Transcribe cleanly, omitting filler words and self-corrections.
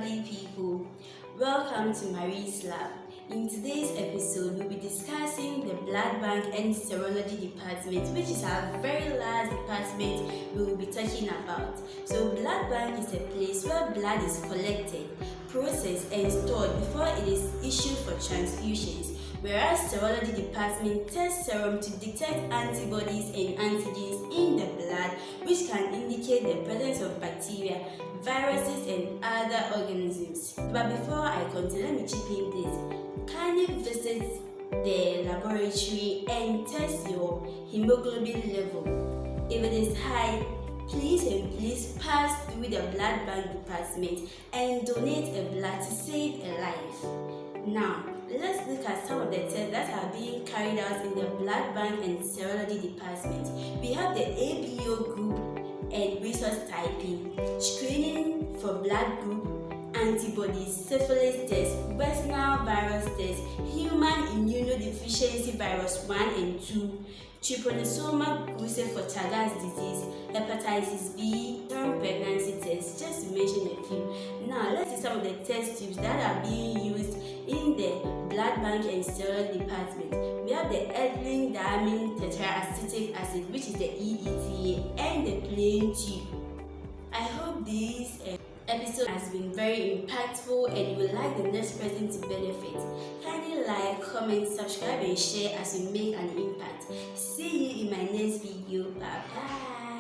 lovely people. Welcome to Marie's Lab. In today's episode, we'll be discussing the blood bank and serology department, which is our very last department we will be talking about. So blood bank is a place where blood is collected, processed and stored before it is issued for transfusions, whereas serology department tests serum to detect antibodies and antigens in the blood, which can indicate the presence of bacteria, viruses and other organisms. But before I continue, let me chip in this. Kindly visit the laboratory and test your hemoglobin level. If it is high, please pass through the blood bank department and donate a blood to save a life. Now, let's look at some of the tests that are being carried out in the blood bank and serology department. We have the ABO group and resource typing, screening for blood group, antibodies, syphilis test, West Nile virus test, human immunodeficiency virus 1 and 2, trypanosoma cruzi for Chagas disease, hepatitis B, term pregnancy test, just to mention a few. Now let's see some of the test tubes that are being used in the blood bank and serology department. We have the ethylene diamine tetraacetic acid, which is the EDTA, and the plain tube. I hope this episode has been very impactful and you would like the next person to benefit. Kindly like, comment, subscribe and share as we make an impact. See you in my next video. Bye bye.